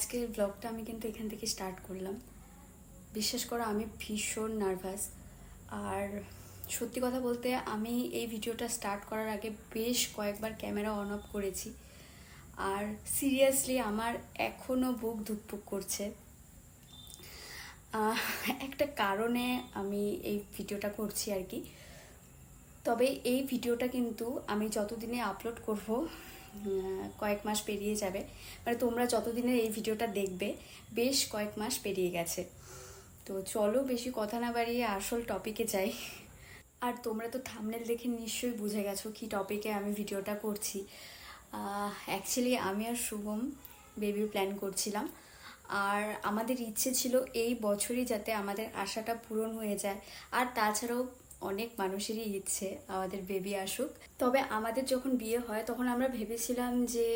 আজকের ব্লগটা আমি কিন্তু এখান থেকে স্টার্ট করলাম। বিশ্বাস করো আমি ভীষণ নার্ভাস। আর সত্যি কথা বলতে আমি এই ভিডিওটা স্টার্ট করার আগে বেশ কয়েকবার ক্যামেরা অন অফ করেছি। আর সিরিয়াসলি আমার এখনও বুক ধুকপুক করছে। আহ, একটা কারণে আমি এই ভিডিওটা করছি আর কি। তবে এই ভিডিওটা কিন্তু আমি যতদিনে আপলোড করব কয়েক মাস পেরিয়ে যাবে। মানে তোমরা যতদিনে এই ভিডিওটা দেখবে বেশ কয়েক মাস পেরিয়ে গেছে। তো চলো বেশি কথা না বাড়িয়ে আসল টপিকে যাই। আর তোমরা তো থাম্বনেল দেখে নিশ্চয়ই বুঝে গেছো কি টপিকে আমি ভিডিওটা করছি। অ্যাকচুয়ালি আমি আর শুভম বেবির প্ল্যান করছিলাম। আর আমাদের ইচ্ছে ছিল এই বছরই যাতে আমাদের আশাটা পূরণ হয়ে যায়। আর তাছাড়াও অনেক মানুষেরই ইচ্ছে আমাদের বেবি আসুক। তবে আমাদের যখন বিয়ে হয় তখন আমরা ভেবেছিলাম যে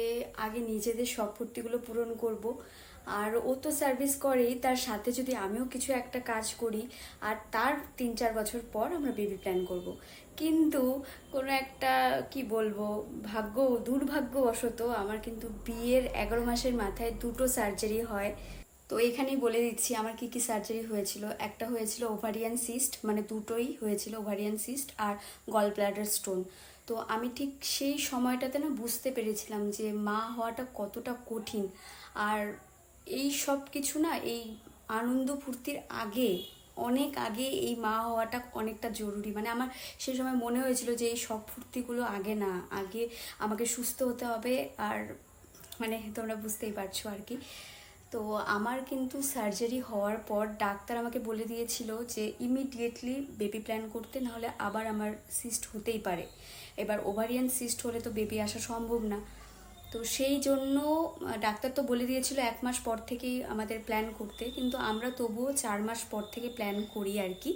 আগে নিজেদের শখ পূর্তিগুলো পূরণ করব। আর ও তো সার্ভিস করেই, তার সাথে যদি আমিও কিছু একটা কাজ করি আর তার 3-4 বছর পর আমরা বেবি প্ল্যান করব। কিন্তু কোনো একটা কি বলবো দুর্ভাগ্যবশত আমার কিন্তু বিয়ের 11 মাসের মাথায় দুটো সার্জারি হয়। তো এখানেই বলে দিচ্ছি আমার কি কি সার্জারি হয়েছিল। একটা হয়েছিল ওভারিয়ান সিস্ট, মানে দুটোই হয়েছিল, ওভারিয়ান সিস্ট আর গল ব্লাডার স্টোন। তো আমি ঠিক সেই সময়টাতে না বুঝতে পেরেছিলাম যে মা হওয়াটা কতটা কঠিন। আর এই সব কিছু না, এই আনন্দ ফুর্তির আগে, অনেক আগে এই মা হওয়াটা অনেকটা জরুরি। মানে আমার সেই সময় মনে হয়েছিল যে এই সব ফুর্তিগুলো আগে না, আগে আমাকে সুস্থ হতে হবে। আর মানে তোমরা বুঝতেই পারছো আর কি। তো আমার কিন্তু সার্জারি হওয়ার পর ডাক্তার আমাকে বলে দিয়েছিল যে ইমিডিয়েটলি বেবি প্ল্যান করতে, নাহলে আবার আমার সিস্ট হতেই পারে। এবার ওভারিয়ান সিস্ট হলে তো বেবি আসা সম্ভব না। তো সেই জন্য ডাক্তার তো বলে দিয়েছিল 1 মাস পর থেকেই আমাদের প্ল্যান করতে, কিন্তু আমরা তবুও 4 মাস পর থেকে প্ল্যান করি আর কি।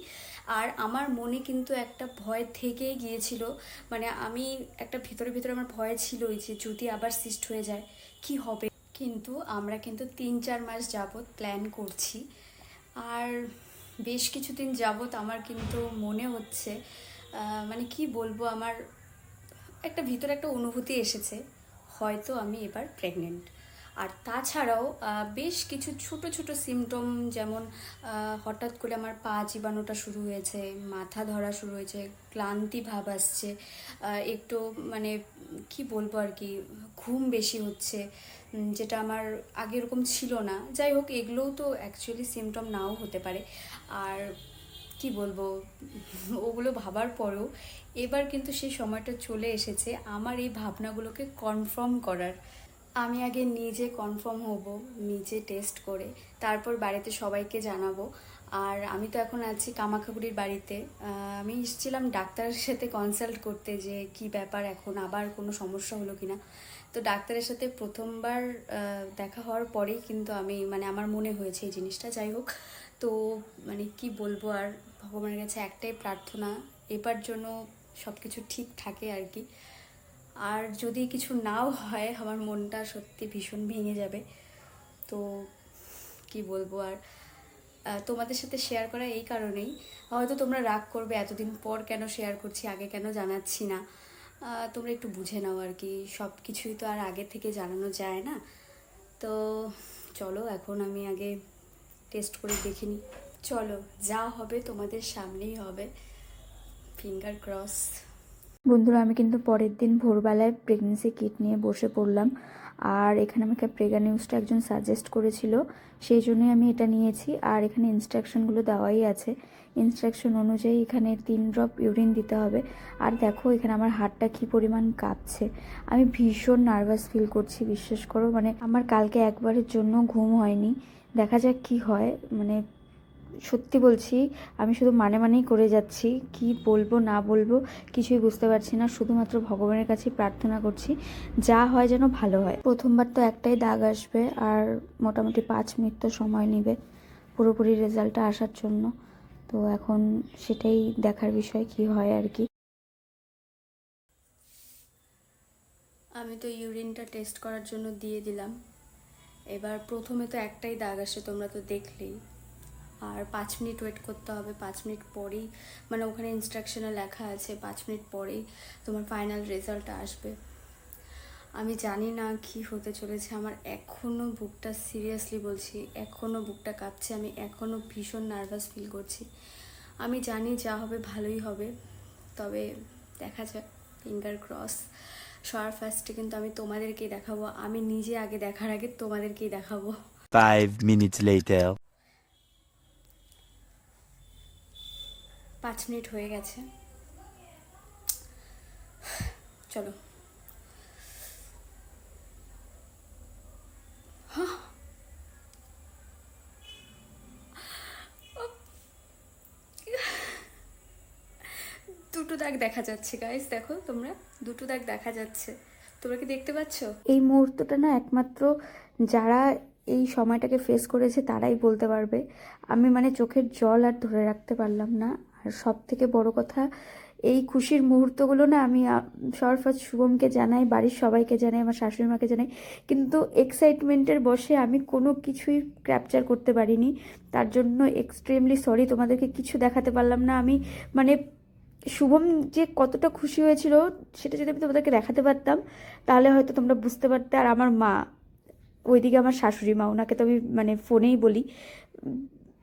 আর আমার মনে কিন্তু একটা ভয় থেকেই গিয়েছিল। মানে আমি একটা ভিতরে ভিতরে আমার ভয় ছিলই যে যদি আবার সিস্ট হয়ে যায় কি হবে। কিন্তু আমরা কিন্তু 3-4 মাস যাবৎ প্ল্যান করছি। আর বেশ কিছুদিন যাবৎ আমার কিন্তু মনে হচ্ছে মানে কি বলবো, আমার একটা ভিতরে একটা অনুভূতি এসেছে হয়তো আমি এবার প্রেগনেন্ট। আর তাছাড়াও বেশ কিছু ছোট ছোট সিমটম, যেমন হঠাৎ করে আমার পা চিবানোটা শুরু হয়েছে, মাথা ধরা শুরু হয়েছে, ক্লান্তি ভাব আসছে, একটু মানে কি বলবো আর কি, ঘুম বেশি হচ্ছে, যেটা আমার আগে এরকম ছিল না। যাই হোক, এগুলোও তো অ্যাকচুয়ালি সিমটম নাও হতে পারে। আর কি বলবো, ওগুলো ভাবার পরেও এবার কিন্তু সেই সময়টা চলে এসেছে আমার এই ভাবনাগুলোকে কনফার্ম করার। আমি আগে নিজে কনফার্ম হব, নিজে টেস্ট করে, তারপর বাড়িতে সবাইকে জানাবো। আর আমি তো এখন আছি কামাখ্যাগুড়ির বাড়িতে। আমি এসেছিলাম ডাক্তারের সাথে কনসাল্ট করতে যে কি ব্যাপার, এখন আবার কোনো সমস্যা হলো কিনা। তো ডাক্তারের সাথে প্রথমবার দেখা হওয়ার পরেই কিন্তু আমি মানে আমার মনে হয়েছে এই জিনিসটা। যাই হোক, তো মানে কি বলবো, আর ভগবানের কাছে একটাই প্রার্থনা এবার জন্য সব কিছু ঠিক থাকে আর কি। আর যদি কিছু নাও হয় আমার মনটা সত্যি ভীষণ ভেঙে যাবে। তো কি বলবো আর, তোমাদের সাথে শেয়ার করা এই কারণেই, হয়তো তোমরা রাগ করবে এতদিন পর কেন শেয়ার করছি, আগে কেন জানাচ্ছি না। তোমরা একটু বুঝে নাও আর কি, সব কিছুই তো আর আগে থেকে জানানো যায় না। তো চলো এখন আমি আগে টেস্ট করে দেখিনি। চলো, যা হবে তোমাদের সামনেই হবে, ফিঙ্গার ক্রস। বন্ধুরা, আমি কিন্তু পরের দিন ভোরবেলায় প্রেগনেন্সি কিট নিয়ে বসে পড়লাম। আর এখানে আমাকে প্রেগা নিউজটা একজন সাজেস্ট করেছিল, সেই জন্যই আমি এটা নিয়েছি। আর এখানে ইনস্ট্রাকশনগুলো দেওয়াই আছে। ইনস্ট্রাকশন অনুযায়ী এখানে 3 ড্রপ ইউরিন দিতে হবে। আর দেখো এখানে আমার হাতটা কী পরিমাণ কাঁপছে। আমি ভীষণ নার্ভাস ফিল করছি, বিশ্বাস করো। মানে আমার কালকে একবারের জন্য ঘুম হয়নি। দেখা যাক কি হয়। মানে সত্যি বলছি, আমি শুধু মানেই করে যাচ্ছি, কি বলবো না বলবো কিছুই বুঝতে পারছি না। শুধুমাত্র ভগবানের কাছে প্রার্থনা করছি যা হয় যেন ভালো হয়। প্রথমবার তো একটাই দাগ আসবে, আর মোটামুটি 5 মিনিট তো সময় নেবে পুরোপুরি রেজাল্টটা আসার জন্য। তো এখন সেটাই দেখার বিষয় কি হয় আর কি। আমি তো ইউরিনটা টেস্ট করার জন্য দিয়ে দিলাম। এবার প্রথমে তো একটাই দাগ আসে, তোমরা তো দেখলেই। আর 5 মিনিট ওয়েট করতে হবে। 5 মিনিট পরেই, মানে ওখানে ইনস্ট্রাকশনে লেখা আছে 5 মিনিট পরেই তোমার ফাইনাল রেজাল্টটা আসবে। আমি জানি না কি হতে চলেছে। আমার এখনও বুকটা, সিরিয়াসলি বলছি, এখনও বুকটা কাঁপছে। আমি এখনও ভীষণ নার্ভাস ফিল করছি। আমি জানি যা হবে ভালোই হবে, তবে দেখা যাক, ফিঙ্গার ক্রস। সবার ফার্স্টে কিন্তু আমি তোমাদেরকেই দেখাবো। আমি নিজে আগে দেখার আগে তোমাদেরকেই দেখাবো। 5 minutes later. 5 মিনিট হয়ে গেছে, চলো। দুটো দাগ দেখা যাচ্ছে গাইস, দেখো তোমরা, দুটো দাগ দেখা যাচ্ছে। তোমরা কি দেখতে পাচ্ছ? এই মুহূর্তটা না একমাত্র যারা এই সময়টাকে ফেস করেছে তারাই বলতে পারবে। আমি মানে চোখের জল আর ধরে রাখতে পারলাম না। আর সব থেকে বড় কথা, এই খুশির মুহূর্তগুলো না আমি সবার ফার্স্ট শুভমকে জানাই, বাড়ির সবাইকে জানাই, আমার শাশুড়ি মাকে জানাই, কিন্তু এক্সাইটমেন্টের বশে আমি কোনো কিছুই ক্যাপচার করতে পারিনি। তার জন্য এক্সট্রিমলি সরি, তোমাদেরকে কিছু দেখাতে পারলাম না। আমি মানে শুভম যে কতটা খুশি হয়েছিল সেটা যদি আমি তোমাদেরকে দেখাতে পারতাম তাহলে হয়তো তোমরা বুঝতে পারতে। আর আমার মা, ওইদিকে আমার শাশুড়ি মা, ওনাকে তো আমি মানে ফোনেই বলি,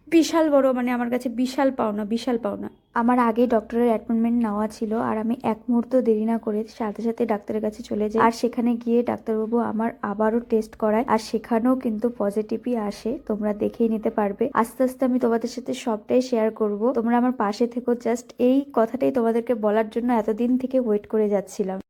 বিশাল বড় মানে আমার কাছে বিশাল পাওনা, বিশাল পাওনা। আমার আগেই ডক্টরের অ্যাপয়েন্টমেন্ট নেওয়া ছিল আর আমি এক মুহূর্ত দেরি না করে সাথে সাথে ডাক্তারের কাছে চলে যাই। আর সেখানে গিয়ে ডাক্তারবাবু আমার আবারও টেস্ট করায়, আর সেখানেও কিন্তু পজিটিভই আসে। তোমরা দেখেই নিতে পারবে। আস্তে আস্তে আমি তোমাদের সাথে সবটাই শেয়ার করব। তোমরা আমার পাশে থেকো, জাস্ট এই কথাটাই তোমাদেরকে বলার জন্য এতদিন থেকে ওয়েট করে যাচ্ছিলাম।